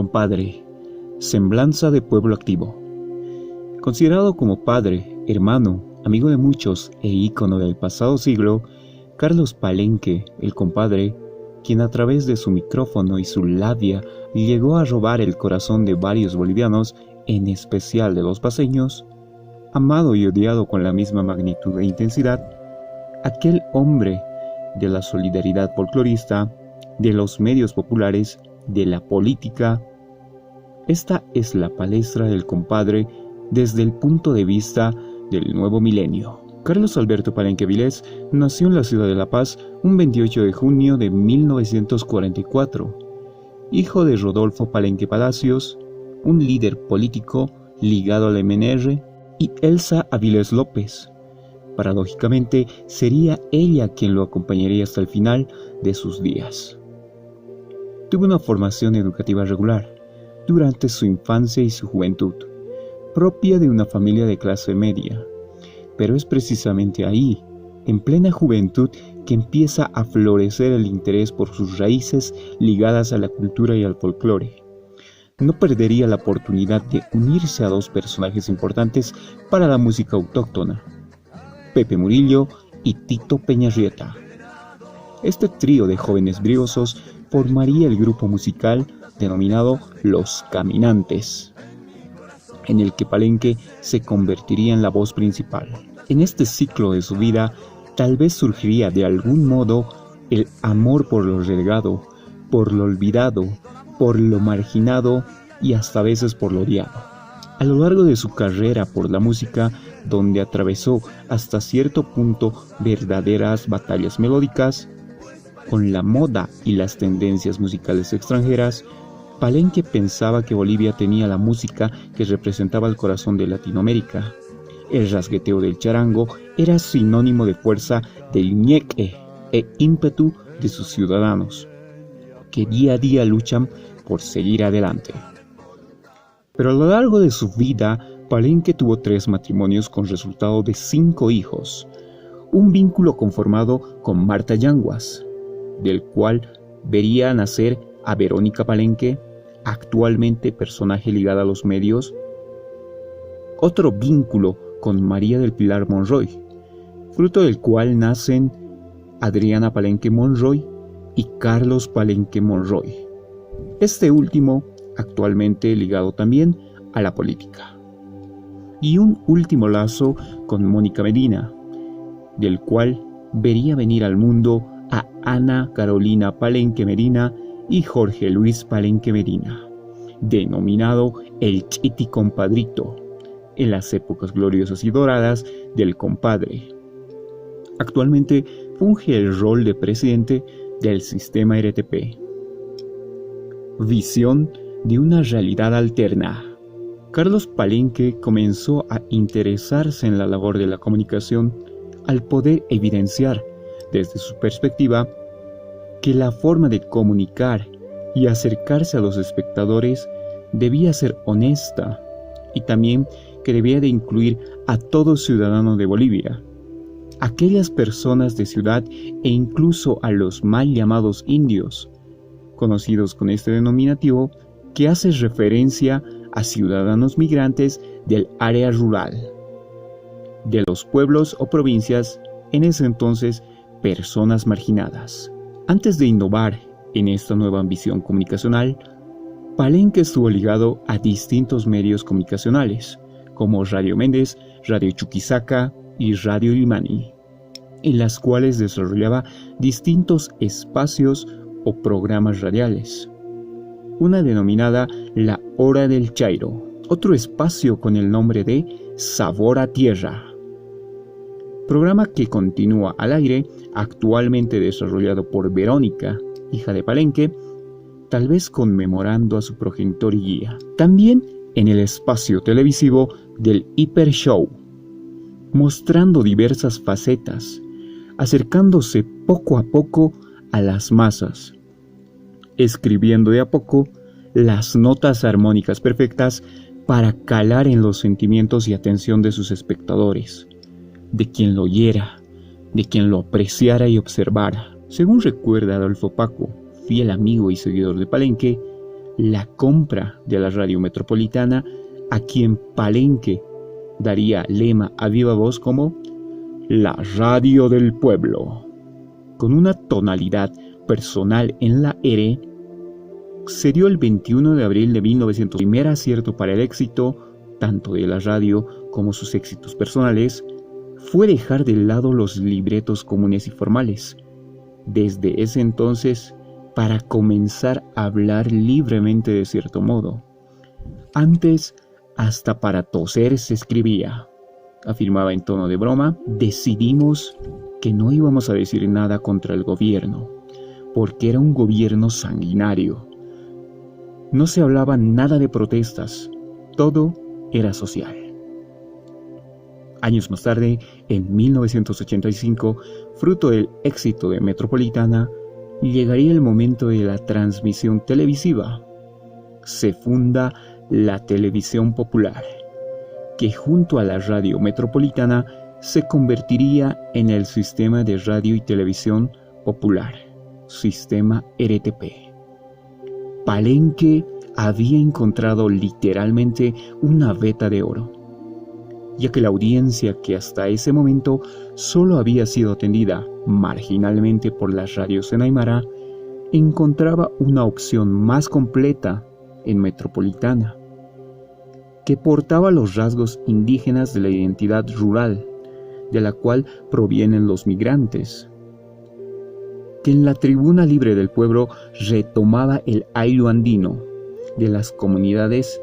compadre, semblanza de pueblo activo. Considerado como padre, hermano, amigo de muchos e ícono del pasado siglo, Carlos Palenque, el compadre, quien a través de su micrófono y su labia llegó a robar el corazón de varios bolivianos, en especial de los paceños, amado y odiado con la misma magnitud e intensidad, aquel hombre de la solidaridad folclorista, de los medios populares, de la política. Esta es la palestra del compadre desde el punto de vista del nuevo milenio. Carlos Alberto Palenque Vilés nació en la ciudad de La Paz un 28 de junio de 1944, hijo de Rodolfo Palenque Palacios, un líder político ligado al MNR, y Elsa Avilés López. Paradójicamente, sería ella quien lo acompañaría hasta el final de sus días. Tuvo una formación educativa regular durante su infancia y su juventud, propia de una familia de clase media, pero es precisamente ahí, en plena juventud, que empieza a florecer el interés por sus raíces ligadas a la cultura y al folclore. No perdería la oportunidad de unirse a dos personajes importantes para la música autóctona, Pepe Murillo y Tito Peñarrieta. Este trío de jóvenes briosos formaría el grupo musical denominado Los Caminantes, en el que Palenque se convertiría en la voz principal. En este ciclo de su vida, tal vez surgiría de algún modo el amor por lo relegado, por lo olvidado, por lo marginado y hasta a veces por lo odiado. A lo largo de su carrera por la música, donde atravesó hasta cierto punto verdaderas batallas melódicas, con la moda y las tendencias musicales extranjeras, Palenque pensaba que Bolivia tenía la música que representaba el corazón de Latinoamérica. El rasgueteo del charango era sinónimo de fuerza del ñeque e ímpetu de sus ciudadanos, que día a día luchan por seguir adelante. Pero a lo largo de su vida, Palenque tuvo 3 matrimonios con resultado de 5 hijos, un vínculo conformado con Marta Yanguas, del cual vería nacer a Verónica Palenque, actualmente personaje ligado a los medios. Otro vínculo con María del Pilar Monroy, fruto del cual nacen Adriana Palenque Monroy y Carlos Palenque Monroy, este último actualmente ligado también a la política. Y un último lazo con Mónica Medina, del cual vería venir al mundo a Ana Carolina Palenque Medina y Jorge Luis Palenque Medina, denominado el Chiti Compadrito, en las épocas gloriosas y doradas del compadre. Actualmente funge el rol de presidente del sistema RTP. Visión de una realidad alterna. Carlos Palenque comenzó a interesarse en la labor de la comunicación al poder evidenciar, desde su perspectiva, que la forma de comunicar y acercarse a los espectadores debía ser honesta y también que debía de incluir a todo ciudadano de Bolivia, aquellas personas de ciudad e incluso a los mal llamados indios, conocidos con este denominativo que hace referencia a ciudadanos migrantes del área rural, de los pueblos o provincias, en ese entonces personas marginadas. Antes de innovar en esta nueva ambición comunicacional, Palenque estuvo ligado a distintos medios comunicacionales, como Radio Méndez, Radio Chuquisaca y Radio Limani, en las cuales desarrollaba distintos espacios o programas radiales. Una denominada La Hora del Chairo, otro espacio con el nombre de Sabor a Tierra, programa que continúa al aire, actualmente desarrollado por Verónica, hija de Palenque, tal vez conmemorando a su progenitor y guía. También en el espacio televisivo del Hiper Show, mostrando diversas facetas, acercándose poco a poco a las masas, escribiendo de a poco las notas armónicas perfectas para calar en los sentimientos y atención de sus espectadores, de quien lo oyera, de quien lo apreciara y observara. Según recuerda Adolfo Paco, fiel amigo y seguidor de Palenque, la compra de la radio metropolitana, a quien Palenque daría lema a viva voz como la radio del pueblo. Con una tonalidad personal en la R, se dio el 21 de abril de 1900. Primer acierto para el éxito, tanto de la radio como sus éxitos personales, fue dejar de lado los libretos comunes y formales. Desde ese entonces, para comenzar a hablar libremente de cierto modo. Antes, hasta para toser se escribía. Afirmaba en tono de broma: decidimos que no íbamos a decir nada contra el gobierno, porque era un gobierno sanguinario. No se hablaba nada de protestas, todo era social. Años más tarde, en 1985, fruto del éxito de Metropolitana, llegaría el momento de la transmisión televisiva. Se funda la televisión popular, que junto a la radio metropolitana se convertiría en el sistema de radio y televisión popular, sistema RTP. Palenque había encontrado literalmente una veta de oro, ya que la audiencia, que hasta ese momento solo había sido atendida marginalmente por las radios en Aymara, encontraba una opción más completa en Metropolitana, que portaba los rasgos indígenas de la identidad rural, de la cual provienen los migrantes, que en la tribuna libre del pueblo retomaba el ailo andino de las comunidades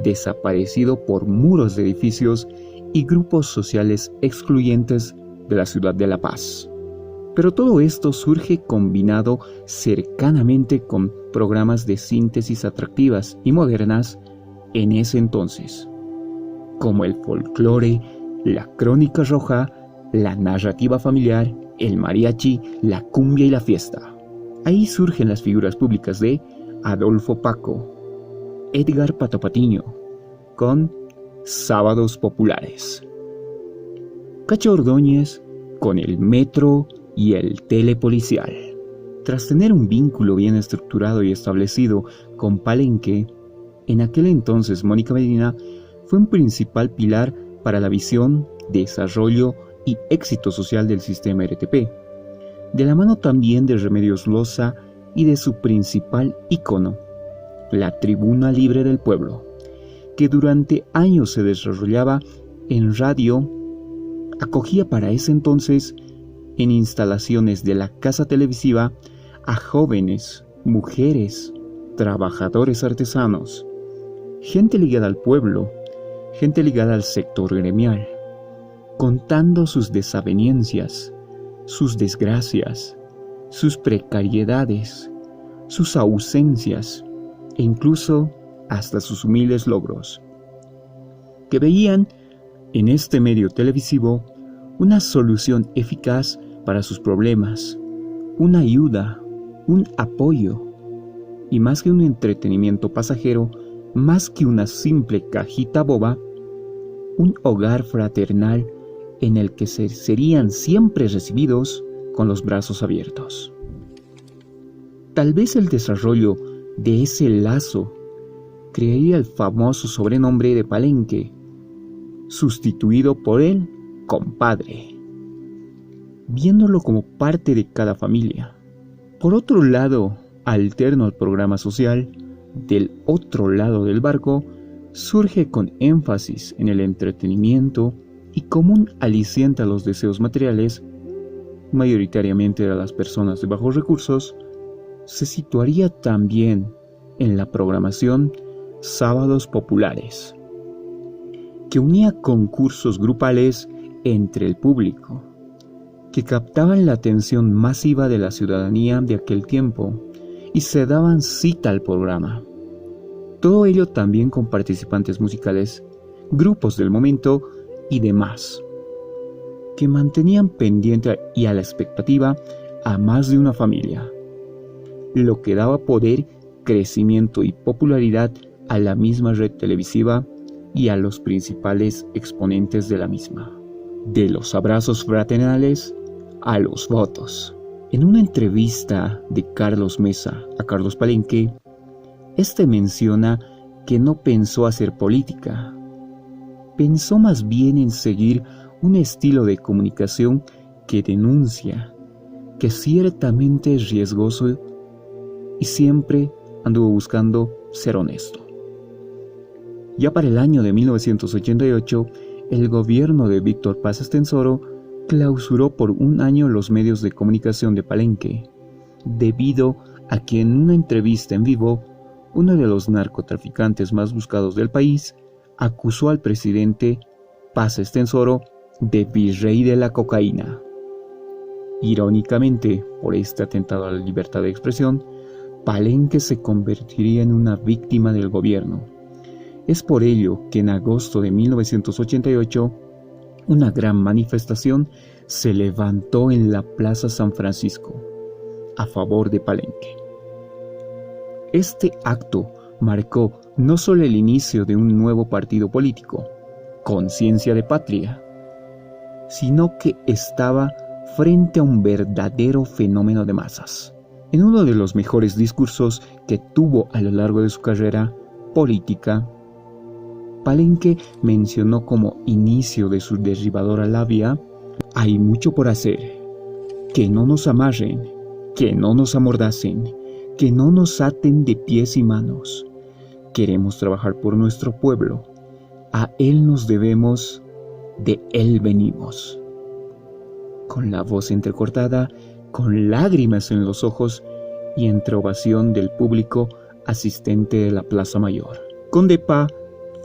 desaparecido por muros de edificios y grupos sociales excluyentes de la ciudad de La Paz. Pero todo esto surge combinado cercanamente con programas de síntesis atractivas y modernas en ese entonces, como el folclore, la crónica roja, la narrativa familiar, el mariachi, la cumbia y la fiesta. Ahí surgen las figuras públicas de Adolfo Paco, Edgar Pato Patiño, con Sábados Populares, Cacho Ordóñez con el Metro y el Telepolicial. Tras tener un vínculo bien estructurado y establecido con Palenque, en aquel entonces Mónica Medina fue un principal pilar para la visión, desarrollo y éxito social del sistema RTP, de la mano también de Remedios Loza y de su principal ícono, la Tribuna Libre del Pueblo, que durante años se desarrollaba en radio, acogía para ese entonces en instalaciones de la casa televisiva a jóvenes, mujeres, trabajadores artesanos, gente ligada al pueblo, gente ligada al sector gremial, contando sus desavenencias, sus desgracias, sus precariedades, sus ausencias e incluso hasta sus humildes logros, que veían en este medio televisivo una solución eficaz para sus problemas, una ayuda, un apoyo, y más que un entretenimiento pasajero, más que una simple cajita boba, un hogar fraternal en el que serían siempre recibidos con los brazos abiertos. Tal vez el desarrollo de ese lazo crearía el famoso sobrenombre de Palenque, sustituido por el compadre, viéndolo como parte de cada familia. Por otro lado, alterno al programa social, del otro lado del barco, surge con énfasis en el entretenimiento y como un aliciente a los deseos materiales, mayoritariamente a las personas de bajos recursos, se situaría también en la programación Sábados Populares, que unía concursos grupales entre el público, que captaban la atención masiva de la ciudadanía de aquel tiempo y se daban cita al programa. Todo ello también con participantes musicales, grupos del momento y demás, que mantenían pendiente y a la expectativa a más de una familia, lo que daba poder, crecimiento y popularidad a la misma red televisiva y a los principales exponentes de la misma. De los abrazos fraternales a los votos. En una entrevista de Carlos Mesa a Carlos Palenque, Este menciona que no pensó hacer política, pensó más bien en seguir un estilo de comunicación que denuncia, que ciertamente es riesgoso y siempre anduvo buscando ser honesto. Ya para el año de 1988, el gobierno de Víctor Paz Estenssoro clausuró por un año los medios de comunicación de Palenque, debido a que en una entrevista en vivo, uno de los narcotraficantes más buscados del país acusó al presidente Paz Estenssoro de virrey de la cocaína. Irónicamente, por este atentado a la libertad de expresión, Palenque se convertiría en una víctima del gobierno. Es por ello que en agosto de 1988, una gran manifestación se levantó en la Plaza San Francisco, a favor de Palenque. Este acto marcó no solo el inicio de un nuevo partido político, Conciencia de Patria, sino que estaba frente a un verdadero fenómeno de masas. En uno de los mejores discursos que tuvo a lo largo de su carrera política, Palenque mencionó como inicio de su derribadora labia: hay mucho por hacer, que no nos amarren, que no nos amordacen, que no nos aten de pies y manos. Queremos trabajar por nuestro pueblo, a él nos debemos, de él venimos. Con la voz entrecortada, con lágrimas en los ojos y entre ovación del público asistente de la Plaza Mayor. Condepa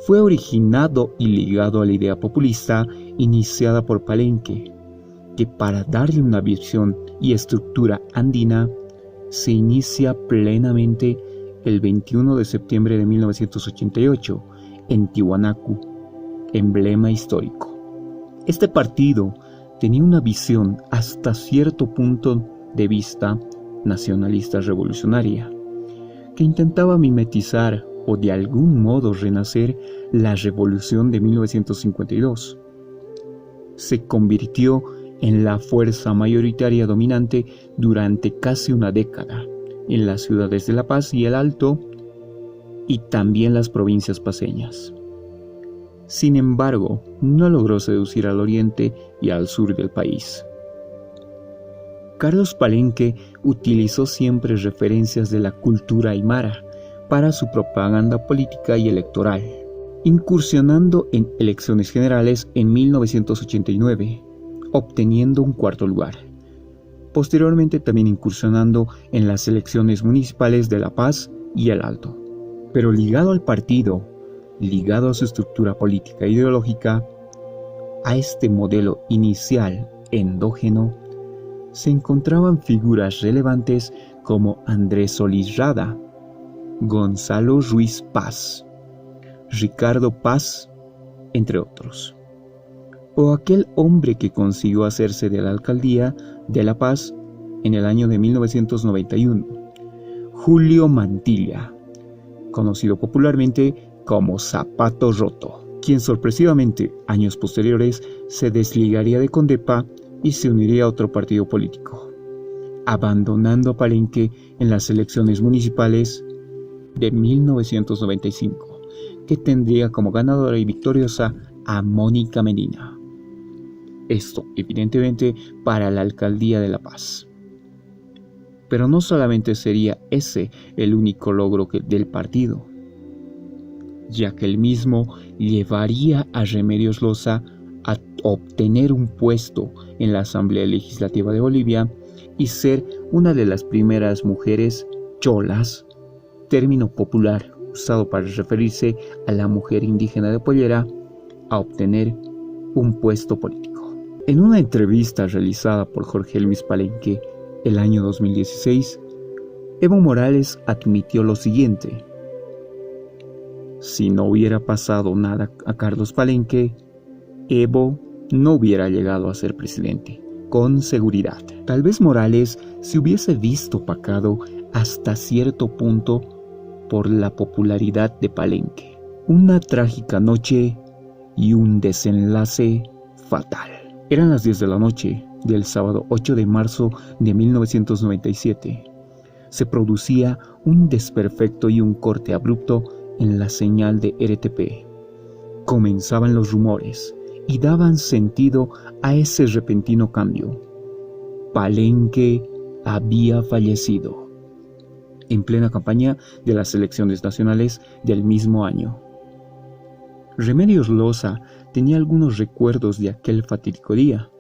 fue originado y ligado a la idea populista iniciada por Palenque, que para darle una visión y estructura andina, se inicia plenamente el 21 de septiembre de 1988 en Tiwanaku, emblema histórico. Este partido tenía una visión hasta cierto punto de vista nacionalista revolucionaria, que intentaba mimetizar o de algún modo renacer la revolución de 1952. Se convirtió en la fuerza mayoritaria dominante durante casi una década en las ciudades de La Paz y El Alto, y también las provincias paceñas. Sin embargo, no logró seducir al oriente y al sur del país. Carlos Palenque utilizó siempre referencias de la cultura aymara para su propaganda política y electoral, incursionando en elecciones generales en 1989, obteniendo un cuarto lugar. Posteriormente también incursionando en las elecciones municipales de La Paz y El Alto. Pero ligado al partido, ligado a su estructura política e ideológica, a este modelo inicial endógeno, se encontraban figuras relevantes como Andrés Solís Rada, Gonzalo Ruiz Paz, Ricardo Paz, entre otros. O aquel hombre que consiguió hacerse de la alcaldía de La Paz en el año de 1991, Julio Mantilla, conocido popularmente como Zapato Roto, quien sorpresivamente, años posteriores, se desligaría de Condepa y se uniría a otro partido político, abandonando a Palenque en las elecciones municipales de 1995, que tendría como ganadora y victoriosa a Mónica Medina. Esto, evidentemente, para la alcaldía de La Paz. Pero no solamente sería ese el único logro del partido, ya que el mismo llevaría a Remedios Loza a obtener un puesto en la Asamblea Legislativa de Bolivia y ser una de las primeras mujeres cholas, término popular usado para referirse a la mujer indígena de pollera, a obtener un puesto político. En una entrevista realizada por Jorge Luis Palenque el año 2016, Evo Morales admitió lo siguiente: si no hubiera pasado nada a Carlos Palenque, Evo no hubiera llegado a ser presidente, con seguridad. Tal vez Morales se hubiese visto opacado hasta cierto punto por la popularidad de Palenque. Una trágica noche y un desenlace fatal. Eran las 10 de la noche del sábado 8 de marzo de 1997. se producía un desperfecto y un corte abrupto en la señal de RTP. Comenzaban los rumores y daban sentido a ese repentino cambio. Palenque había fallecido, en plena campaña de las elecciones nacionales del mismo año. Remedios Loza tenía algunos recuerdos de aquel fatídico día.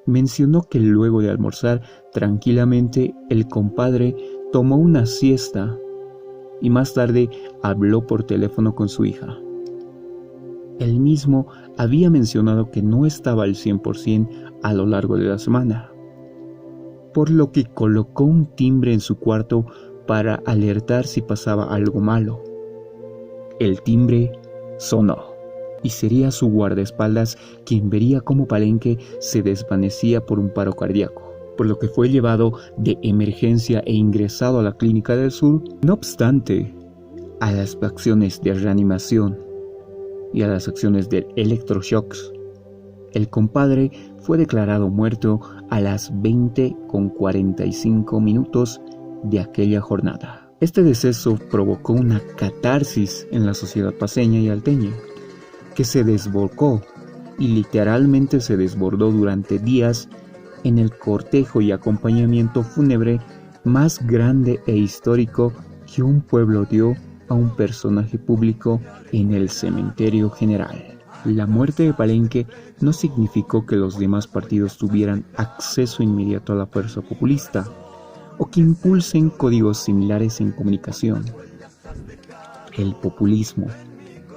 Mencionó que luego de almorzar tranquilamente, el compadre tomó una siesta y más tarde habló por teléfono con su hija. Él mismo había mencionado que no estaba al 100% a lo largo de la semana, por lo que colocó un timbre en su cuarto para alertar si pasaba algo malo. El timbre sonó y sería su guardaespaldas quien vería cómo Palenque se desvanecía por un paro cardíaco, por lo que fue llevado de emergencia e ingresado a la Clínica del Sur. No obstante, a las acciones de reanimación y a las acciones de electroshocks, el compadre fue declarado muerto a las 20:45 de aquella jornada. Este deceso provocó una catarsis en la sociedad paceña y alteña, que se desbocó y literalmente se desbordó durante días en el cortejo y acompañamiento fúnebre más grande e histórico que un pueblo dio a un personaje público en el cementerio general. La muerte de Palenque no significó que los demás partidos tuvieran acceso inmediato a la fuerza populista o que impulsen códigos similares en comunicación. El populismo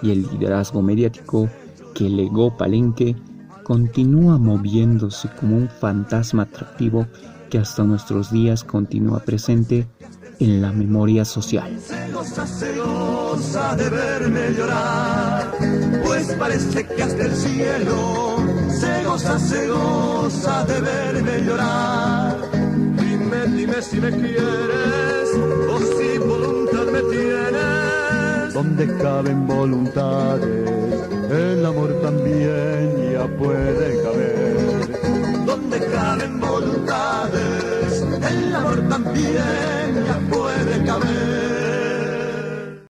y el liderazgo mediático que legó Palenque continúa moviéndose como un fantasma atractivo que hasta nuestros días continúa presente en la memoria social. Se goza de verme llorar, pues parece que hasta el cielo se goza de verme llorar. Dime si me quieres o si voluntad me tienes. Donde caben voluntades, el amor también ya puede caber. Donde caben voluntades, el amor también